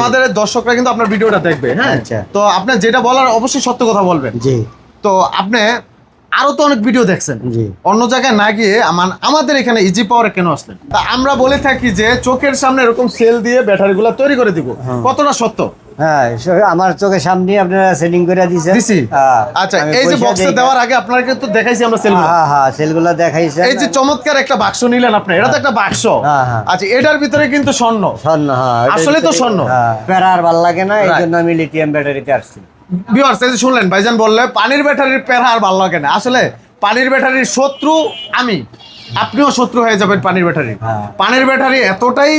আমাদের দর্শকরা কিন্তু আপনার ভিডিওটা দেখবে, হ্যাঁ। তো আপনি যেটা বলার অবশ্যই সত্য কথা বলবেন। জি। তো আপনি আরো তো অনেক ভিডিও দেখছেন, জি। অন্য জায়গায় না গিয়ে আমাদের এখানে ইজি পাওয়ারে কেন আসলেন? তা আমরা বলে থাকি যে চোখের সামনে এরকম সেল দিয়ে ব্যাটারিগুলো তৈরি করে দিব, কতটা সত্য? হ্যাঁ, আমার চোখের সামনে আপনারা সেটিং করে দিয়েছেন। দিছি। আচ্ছা, এই যে বক্সে দেওয়ার আগে আপনারা কিন্তু দেখাইছি আমরা সেলগুলো। হ্যাঁ হ্যাঁ, সেলগুলো দেখাইছেন। এই যে চমৎকার একটা বাক্স নিলেন আপনি, এটা তো একটা বাক্স। আচ্ছা, এটার ভিতরে কিন্তু স্বর্ণ। স্বর্ণ, হ্যাঁ, আসলে তো স্বর্ণ। প্যারা আর ভালো লাগে না, এই জন্য আমি লিথিয়াম ব্যাটারিতে আসছি। ভিউয়ার্স, এই যে শুনলেন ভাইজান বললে পানির ব্যাটারির প্যারা আর ভালো লাগে না। আসলে পানির ব্যাটারির শত্রু আমি, আপনিও শত্রু হয়ে যাবেন পানির ব্যাটারি। পানির ব্যাটারি এতটাই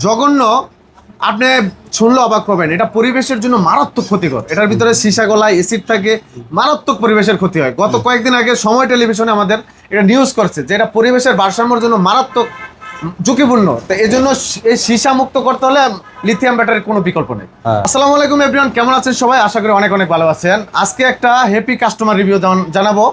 জঘন্য, আপনি শুনলে অবাক হবেন। এটা পরিবেশের জন্য মারাত্মক ক্ষতিকর। এটার ভিতরে সীসা গলায় এসিড থাকে, মারাত্মক পরিবেশের ক্ষতি হয়। গত কয়েকদিন আগে সময় টেলিভিশনে আমাদের এটা নিউজ করছে যে এটা পরিবেশের ভারসাম্যের জন্য মারাত্মক ঝুঁকিপূর্ণ। তো এই জন্য এই সীসা মুক্ত করতে হলে লিথিয়াম ব্যাটারির কোনো বিকল্প নেই। আসসালামু আলাইকুম এভরিওয়ান, কেমন আছেন সবাই? আশা করি অনেক অনেক ভালো আছেন। আজকে একটা হ্যাপি কাস্টমার রিভিউ জানাবো।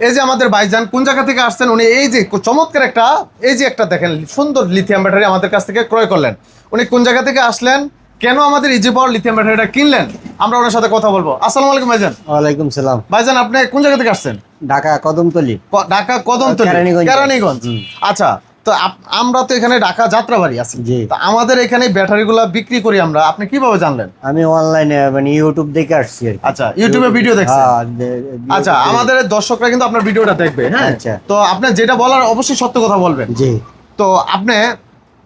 এই যে আমাদের ভাইজান কোন জায়গা থেকে আসছেন, উনি এই যে চমৎকার একটা দেখেন সুন্দর লিথিয়াম ব্যাটারি আমাদের কাছ থেকে ক্রয় করলেন। উনি কোন জায়গা থেকে আসলেন, কেন আমাদের ইজি পাওয়ার লিথিয়াম ব্যাটারিটা কিনলেন, আমরা ওনার সাথে কথা বলবো। আসসালামু আলাইকুম ভাইজান। ওয়ালাইকুম সালাম। ভাইজান, আপনি কোন জায়গা থেকে আসছেন? ঢাকা কদমতলি। ঢাকা কদমতলি, কেরানীগঞ্জ। আচ্ছা, তো আমরা তো এখানে ঢাকা যাত্রাবাড়ি আছি। তো আমাদের এখানে ব্যাটারিগুলো বিক্রি করি আমরা, আপনি কিভাবে জানলেন? আমি অনলাইনে মানে ইউটিউব দেখে আসছি। আচ্ছা, ইউটিউবে ভিডিও দেখছেন। আচ্ছা, আমাদের দর্শকরা কিন্তু আপনার ভিডিওটা দেখবে, হ্যাঁ। তো আপনি যেটা বলার অবশ্যই সত্য কথা বলবেন। জি। তো আপনি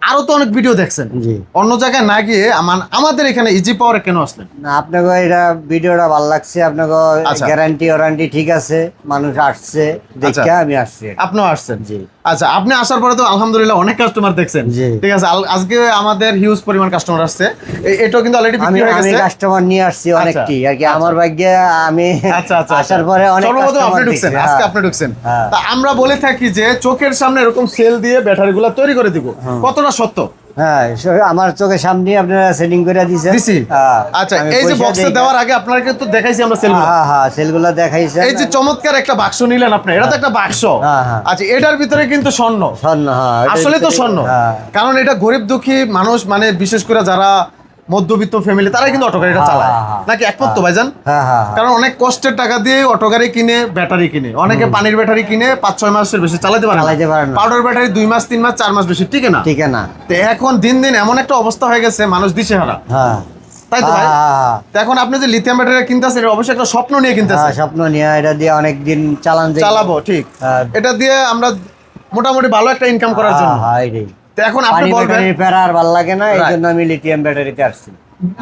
আরো তো অনেক ভিডিও দেখছেন, জি। অন্য জায়গায় না গিয়ে আমাদের এখানে ইজি পাওয়ারে কেন আসলেন? না, আপনাকে এটা ভিডিওটা ভালো লাগছে, আপনাকে গ্যারান্টি ওয়ারেন্টি ঠিক আছে, মানুষ আসছে দেখে আমি আসছি। আপনিও আসছেন? জি। আচ্ছা, আপনি আসার পরে তো আলহামদুলিল্লাহ অনেক কাস্টমার দেখছেন, ঠিক আছে। আজকে আমাদের হিউজ পরিমাণ কাস্টমার আসছে। এটাও কিন্তু অলরেডি বিক্রি হয়ে গেছে। আমি কাস্টমার নিয়ে আসছি অনেকটি আর কি, আমার ভাগ্যে আমি আসার পরে অনেক সর্বপ্রথম আপনি ঢুকছেন, আজকে আপনি ঢুকছেন। তা আমরা বলে থাকি যে চোখের সামনে এরকম সেল দিয়ে ব্যাটারিগুলো তৈরি করে দিব, কতটা সত্য? হ্যাঁ, আমার চোখের সামনে আপনারা সেটিং করে দিয়েছেন। দিছি। আচ্ছা, এই যে বক্সে দেওয়ার আগে আপনারা কিন্তু দেখাইছি আমরা সেলগুলো। হ্যাঁ হ্যাঁ, সেলগুলো দেখাইছেন। এই যে চমৎকার একটা বাক্স নিলেন আপনি, এটা তো একটা বাক্স। আচ্ছা, এটার ভিতরে কিন্তু স্বর্ণ। স্বর্ণ, হ্যাঁ, আসলে তো স্বর্ণ। কারণ এটা গরিব দুঃখী মানুষ, মানে বিশেষ করে যারা মধ্যবিত্ত ফ্যামিলি, তারা কিন্তু অটো গাড়িটা চালায়, নাকি একমত তো ভাইজান? কারণ অনেক কষ্টের টাকা দিয়ে অটো গাড়ি কিনে, ব্যাটারি কিনে। অনেকে পানির ব্যাটারি কিনে 5-6 মাসের বেশি চালাতে পারে না। পাউডার ব্যাটারি 2 মাস 3 মাস 4 মাস বেশি টিকে না। তো এখন দিন দিন এমন একটা অবস্থা হয়ে গেছে, মানুষ দিশেহারা। তাই তো ভাই? এখন আপনি যে লিথিয়াম ব্যাটারি কিনতেছেন, এটা অবশ্যই একটা স্বপ্ন নিয়ে কিনতেছেন। স্বপ্ন নিয়ে, এটা দিয়ে অনেকদিন চালাবো। ঠিক, এটা দিয়ে আমরা মোটামুটি ভালো একটা ইনকাম করার জন্য। এখন আপনি বলবেন প্যারা আর ভালো লাগে না, এই জন্য আমি লিথিয়াম ব্যাটারিতে আসছি।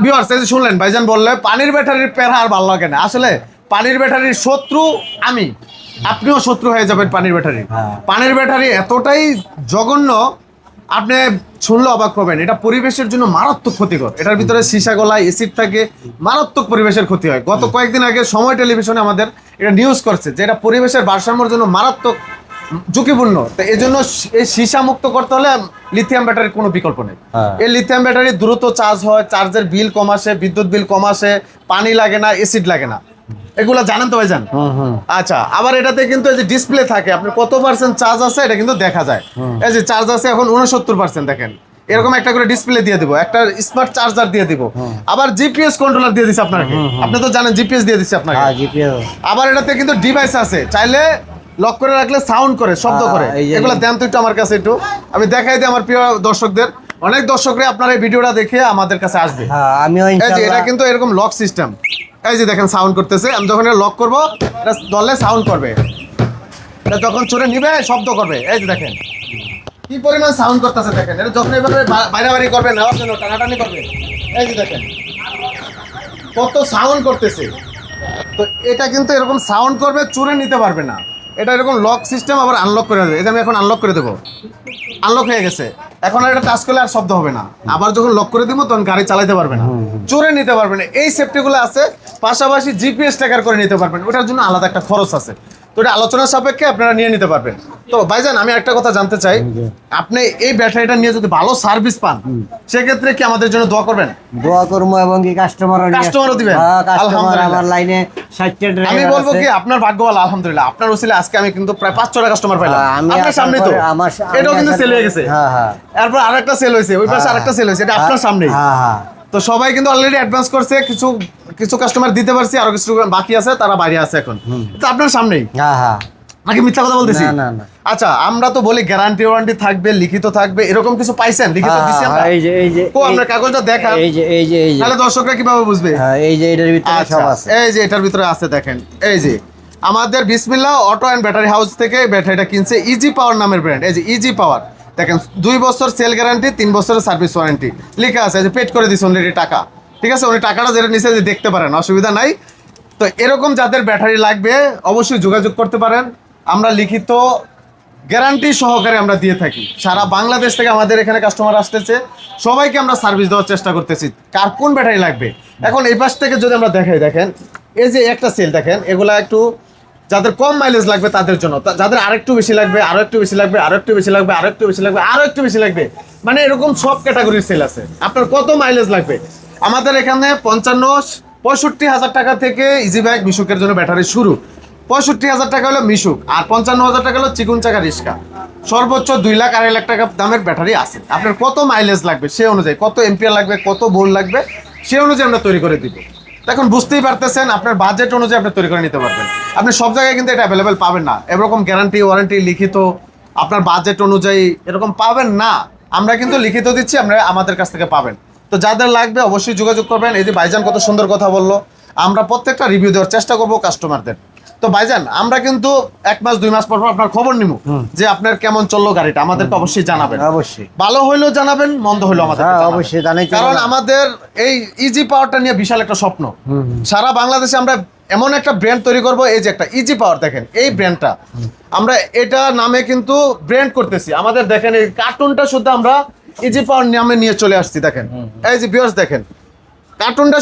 ভিউয়ার্স, এই যে শুনলেন ভাইজান বললে পানির ব্যাটারির প্যারা আর ভালো লাগে না। আসলে পানির ব্যাটারির শত্রু আমি, আপনিও শত্রু হয়ে যাবেন পানির ব্যাটারি। পানির ব্যাটারি এতটাই জঘন্য, আপনি শুনলে অবাক হবেন। এটা পরিবেশের জন্য মারাত্মক ক্ষতিকর। এটার ভিতরে সীসা গলায় এসিড থাকে, মারাত্মক পরিবেশের ক্ষতি হয়। গত কয়েকদিন আগে সময় টেলিভিশনে আমাদের এটা নিউজ করছে যে এটা পরিবেশের ভারসাম্যের জন্য মারাত্মক ঝুঁকিপূর্ণ। তো এই জন্য এই সীসা মুক্ত করতে হলে লিথিয়াম ব্যাটারির কোনো বিকল্প নেই। এই লিথিয়াম ব্যাটারি দ্রুত চার্জ হয়, চার্জের বিল কম আসে, বিদ্যুৎ বিল কম আসে, পানি লাগে না, এসিড লাগে না। এগুলা জানেন তো ভাইজান? আচ্ছা, আবার এটাতে কিন্তু এই যে ডিসপ্লে থাকে, আপনি কত পার্সেন্ট চার্জ আছে এটা কিন্তু দেখা যায়। এই যে চার্জ আছে এখন 69%, দেখেন এরকম একটা করে ডিসপ্লে দিয়ে দিব, একটা স্মার্ট চার্জার দিয়ে দিব, আবার জিপিএস কন্ট্রোলার দিয়ে দিচ্ছে আপনাকে। আপনি তো জানেন জিপিএস দিয়ে দিচ্ছে আপনাকে। আবার এটাতে কিন্তু ডিভাইস আছে, চাইলে লক করে রাখলে সাউন্ড করে, শব্দ করে। এগুলো দেন তো একটু আমার কাছে, একটু আমি দেখাই দিই আমার প্রিয় দর্শকদের। অনেক দর্শকরা আপনার এই ভিডিওটা দেখে আমাদের কাছে আসবে। এটা কিন্তু এরকম লক সিস্টেম। এই যে দেখেন সাউন্ড করতেছে, আমি যখন এটা লক করবো এটা ধরলে সাউন্ড করবে, এটা যখন চোরে নিবে শব্দ করবে। এই যে দেখেন কি পরিমাণ সাউন্ড করতেছে, দেখেন এটা যখন এভাবে বাইরে করবে, নেওয়ার জন্য টানাটানি করবে, এই যে দেখেন কত সাউন্ড করতেছে। তো এটা কিন্তু এরকম সাউন্ড করবে, চোরে নিতে পারবে না। এটা এরকম লক সিস্টেম, আবার আনলক করে দেবে। এই যে আমি এখন আনলক করে দেবো, আনলক হয়ে গেছে। এখন আর এটা টাচ করলে আর শব্দ হবে না। আবার যখন লক করে দিব তখন গাড়ি চালাতে পারবে না, চোরে নিতে পারবে না। এই সেফটিগুলো আছে। পাশাপাশি জিপিএস ট্র্যাকার করে নিতে পারবেন, ওটার জন্য আলাদা একটা খরচ আছে। তো এটা আলোচনার সাপেক্ষে আপনারা নিয়ে নিতে পারবেন। তো ভাইজান, আমি একটা কথা জানতে চাই, আপনি এই ব্যাটারিটা নিয়ে যদি ভালো সার্ভিস পান, সেক্ষেত্রে কি আমাদের জন্য দোয়া করবেন? দোয়া করবো, এবং কি কাস্টমারও দিবেন। আমার লাইনে 60টা ড্রাইভার। আমি বলবো কি আপনার ভাগ্য ভালো, আলহামদুলিল্লাহ। আপনার ওসিলে আজকে আমি কিন্তু প্রায় 5-6টা কাস্টমার পাইলাম আপনার সামনে। তো এটাও কিন্তু সেল হয়ে গেছে। এরপর আরেকটা সেল হয়েছে, ওই পাশে আরেকটা সেল হয়েছে, এটা আপনার সামনেই। তো সবাই কিন্তু অলরেডি অ্যাডভান্স করছে, কিছু কিছু কাস্টমার দিতে পারছি, আরো কিছু বাকি আছে, তারা বাইরে আছে এখন। তো আপনার সামনেই হ্যাঁ হ্যাঁ, নাকি মিথ্যা কথা বলতেছি? না না না, আচ্ছা, আমরা তো বলি গ্যারান্টি ওয়ারেন্টি থাকবে, লিখিত থাকবে, এরকম কিছু পাইছেন? লিখিত দিছি আমরা? এই যে এই যে কো আপনার কাগজটা দেখান, এই যে এই যে এই যে তাহলে দর্শকরা কিভাবে বুঝবে? হ্যাঁ, এই যে এটার ভিতরে আচ্ছা, সব আছে। এই যে এটার ভিতরে আছে, দেখেন এই যে আমাদের বিসমিল্লাহ অটো অ্যান্ড ব্যাটারি হাউস থেকে ব্যাটারিটা কিনছে ইজি পাওয়ার নামের ব্র্যান্ড। এই যে ইজি পাওয়ার, দেখেন 2 বছর সেল গ্যারান্টি, 3 বছরের সার্ভিস ওয়ারেন্টি লেখা আছে, যে পেড করে দিছে অলরেডি টাকা। ঠিক আছে, উনি টাকাটা যেটা নিচে যে দেখতে পারেন, অসুবিধা নাই। তো এরকম যাদের ব্যাটারি লাগবে অবশ্যই যোগাযোগ করতে পারেন। আমরা লিখিত গ্যারান্টি সহকারে আমরা দিয়ে থাকি। সারা বাংলাদেশ থেকে আমাদের এখানে কাস্টমার আসতেছে, সবাইকে আমরা সার্ভিস দেওয়ার চেষ্টা করতেছি। কার কোন ব্যাটারি লাগবে, এখন এই পাশ থেকে যদি আমরা দেখাই, দেখেন এই যে একটা সেল, দেখেন এগুলা একটু যাদের কম মাইলেজ লাগবে তাদের জন্য, যাদের আরেকটু বেশি লাগবে, আরো একটু বেশি লাগবে, আরো একটু বেশি লাগবে, আরো একটু বেশি লাগবে, আরো একটু বেশি লাগবে, মানে এরকম সব ক্যাটাগরির সেল আছে। আপনার কত মাইলেজ লাগবে, আমাদের এখানে 65-65 হাজার টাকা থেকে ইজি বাইক মিশুকের জন্য ব্যাটারি শুরু। 65,000 টাকা হলো মিশুক, আর 55,000 টাকা হলো চিকুন চাকা রিস্কা। সর্বোচ্চ 2 লাখ 2.5 লাখ টাকা দামের ব্যাটারি আছে। আপনার কত মাইলেজ লাগবে সে অনুযায়ী, কত এম্পিয়ার লাগবে, কত ভোল্ট লাগবে, সে অনুযায়ী আমরা তৈরি করে দিব। এখন বুঝতেই পারতেছেন, আপনার বাজেট অনুযায়ী আপনি তৈরি করে নিতে পারবেন। আপনি সব জায়গায় কিন্তু এটা অ্যাভেলেবেল পাবেন না, এরকম গ্যারান্টি ওয়ারেন্টি লিখিত আপনার বাজেট অনুযায়ী এরকম পাবেন না। আমরা কিন্তু লিখিত দিচ্ছি, আমরা আমাদের কাছ থেকে পাবেন। তো যাদের লাগবে অবশ্যই যোগাযোগ করবেন। এই যে ভাইজান কত সুন্দর কথা বললো, আমরা প্রত্যেকটা রিভিউ দেওয়ার চেষ্টা করবো কাস্টমারদের। তো ভাইজান আমরা কিন্তু 1 মাস 2 মাস পর পর আপনার খবর নিব যে আপনার কেমন চললো গাড়িটা, আমাদেরকে অবশ্যই জানাবেন। অবশ্যই, ভালো হইলেও জানাবেন, মন্দ হইলেও আমাদের অবশ্যই জানাই, কারণ আমাদের এই ইজি পাওয়ারটা নিয়ে বিশাল একটা স্বপ্ন। সারা বাংলাদেশে আমরা এমন একটা ব্র্যান্ড তৈরি করব, এই যে একটা ইজি পাওয়ার, দেখেন এই ব্র্যান্ডটা আমরা এটা নামে কিন্তু ব্র্যান্ড করতেছি। আমাদের দেখেন এই কার্টুনটা শুধু আমরা ইজি পাওয়ার নামে নিয়ে চলে আসছি। দেখেন এই যে ভিউয়ার্স, দেখেন কার্টুনটা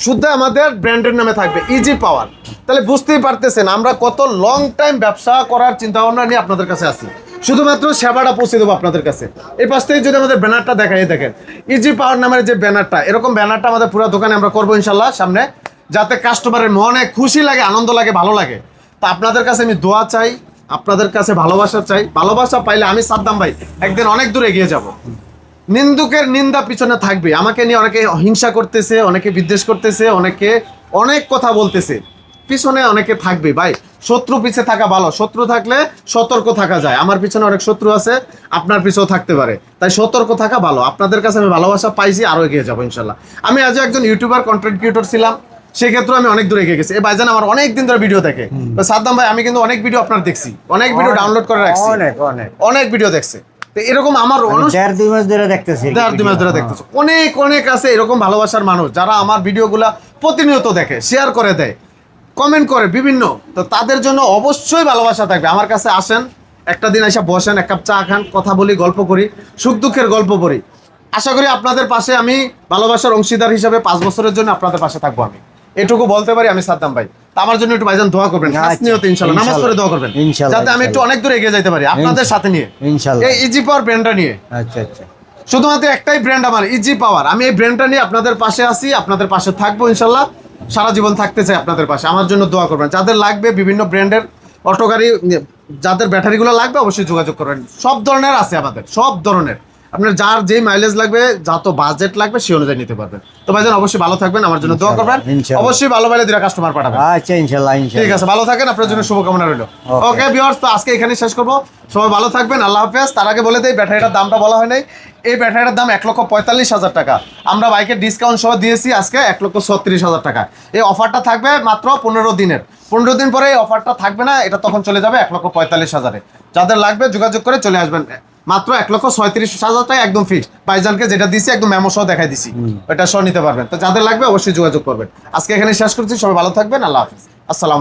শুদ্ধ আমাদের ব্র্যান্ডের নামে থাকবে ইজি পাওয়ার। তাহলে বুঝতেই পারতেছেন আমরা কত লং টাইম ব্যবসা করার চিন্তা ভাবনা নিয়ে আপনাদের কাছে আসি, শুধুমাত্র সেবাটা পৌঁছে দেবো আপনাদের কাছে। এই পাশ থেকে যদি আমাদের ব্যানারটা দেখাই, দেখেন ইজি পাওয়ার নামের যে ব্যানারটা, এরকম ব্যানারটা আমাদের পুরো দোকানে আমরা করবো ইনশাল্লাহ সামনে, যাতে কাস্টমারের মনে খুশি লাগে, আনন্দ লাগে, ভালো লাগে। তা আপনাদের কাছে আমি দোয়া চাই, আপনাদের কাছে ভালোবাসা চাই। ভালোবাসা পাইলে আমি সাদ্দাম ভাই একদিন অনেক দূর এগিয়ে যাব। নিন্দুকের নিন্দা পিছনে থাকবে, আমাকে নিয়ে অনেকে হিংসা করতেছে, অনেকে বিদ্বেষ করতেছে, অনেকে অনেক কথা বলতেছে, পিছনে অনেকে থাকবে ভাই। শত্রু পিছে থাকা ভালো, শত্রু থাকলে সতর্ক থাকা যায়। আমার পিছনে অনেক শত্রু আছে, আপনার পিছেও থাকতে পারে, তাই সতর্ক থাকা ভালো। আপনাদের কাছে আমি ভালোবাসা পাইছি, আরও এগিয়ে যাবো ইনশাল্লাহ। আমি আজও একজন ইউটিউবার, কন্টেন্ট ক্রিয়েটর ছিলাম, সেক্ষেত্রে আমি অনেক দূর এগিয়ে গেছি। এই ভাইজান আমার অনেক দিন ধরে ভিডিও দেখে। তো সাদ্দাম ভাই আমি কিন্তু অনেক ভিডিও আপনার দেখছি, অনেক ভিডিও ডাউনলোড করে রাখছি, অনেক অনেক অনেক ভিডিও দেখছে। তো এরকম আমার 1.5-2 মাস ধরে দেখতেছি, 1.5-2 মাস ধরে দেখতেছি। অনেক অনেক আছে এরকম ভালোবাসার মানুষ, যারা আমার ভিডিওগুলা প্রতিনিয়ত দেখে, শেয়ার করে দেয়, কমেন্ট করে বিভিন্ন। তো তাদের জন্য অবশ্যই ভালোবাসা থাকবে। আমার কাছে আসেন, একটা দিন এসে বসেন, 1 কাপ চা খান, কথা বলি, গল্প করি, সুখ দুঃখের গল্প করি। আশা করি আপনাদের পাশে আমি ভালোবাসার অংশীদার হিসাবে 5 বছরের জন্য আপনাদের পাশে থাকবো। আমি এটুকু বলতে পারি। আমি সাদ্দাম ভাই, তা আমার জন্য একটু ভাইজান দোয়া করবেন, খাস নিয়তে ইনশাআল্লাহ, নামাজ পড়ে দোয়া করবেন, যাতে আমি একটু অনেক দূর এগিয়ে যেতে পারি আপনাদের সাথে নিয়ে, ইনশাআল্লাহ, এই ইজি পাওয়ার ব্র্যান্ডটা নিয়ে। আচ্ছা আচ্ছা, শুধুমাত্র একটাই ব্র্যান্ড আমার, ইজি পাওয়ার। আমি এই ব্র্যান্ডটা নিয়ে আপনাদের পাশে আছি, আপনাদের পাশে থাকবো ইনশাল্লাহ, সারা জীবন থাকতে চাই আপনাদের পাশে। আমার জন্য দোয়া করবেন। যাদের লাগবে বিভিন্ন ব্র্যান্ডের অটো গাড়ি, যাদের ব্যাটারিগুলো লাগবে অবশ্যই যোগাযোগ করবেন। সব ধরনের আছে আমাদের, সব ধরনের। আপনার যার যেই মাইলেজ লাগবে, যত বাজেট লাগবে সে অনুযায়ী নিতে পারবেন। তো ভাইজান অবশ্যই ভালো থাকবেন, আমার জন্য দোয়া করবেন, অবশ্যই ভালো ভালো 2 কাস্টমার পাঠাবেন। আচ্ছা ইনশাআল্লাহ, ইনশাআল্লাহ, ঠিক আছে, ভালো থাকেন, আপনার জন্য শুভকামনা রইল। ওকে ভিউয়ার্স, তো আজকে এখানে শেষ করবো। সবাই ভালো থাকবেন, আল্লাহ হাফেজ। তার আগে বলে দেই, ব্যাটারিটার দামটা বলা হয় নাই। এই ব্যাটারিটার দাম 1,45,000 টাকা। আমরা বাইকের ডিসকাউন্ট সহ দিয়েছি আজকে 1,36,000 টাকা। এই অফারটা থাকবে মাত্র 15 দিনের। 15 দিন পরে এই অফারটা থাকবে না, এটা তখন চলে যাবে 1,45,000-এ। যাদের লাগবে যোগাযোগ করে চলে আসবেন। মাত্র 1,37,000 টাকা একদম ফিক্সড। ভাইজানকে যেটা দিছি একদম মেমো সহ দেখাই দিছি, ওটা সহ নিতে পারবেন। তো যাদের লাগবে অবশ্যই যোগাযোগ করবেন। আজকে এখানে শেষ করছি, সবাই ভালো থাকবেন, আল্লাহ হাফেজ, আসসালাম।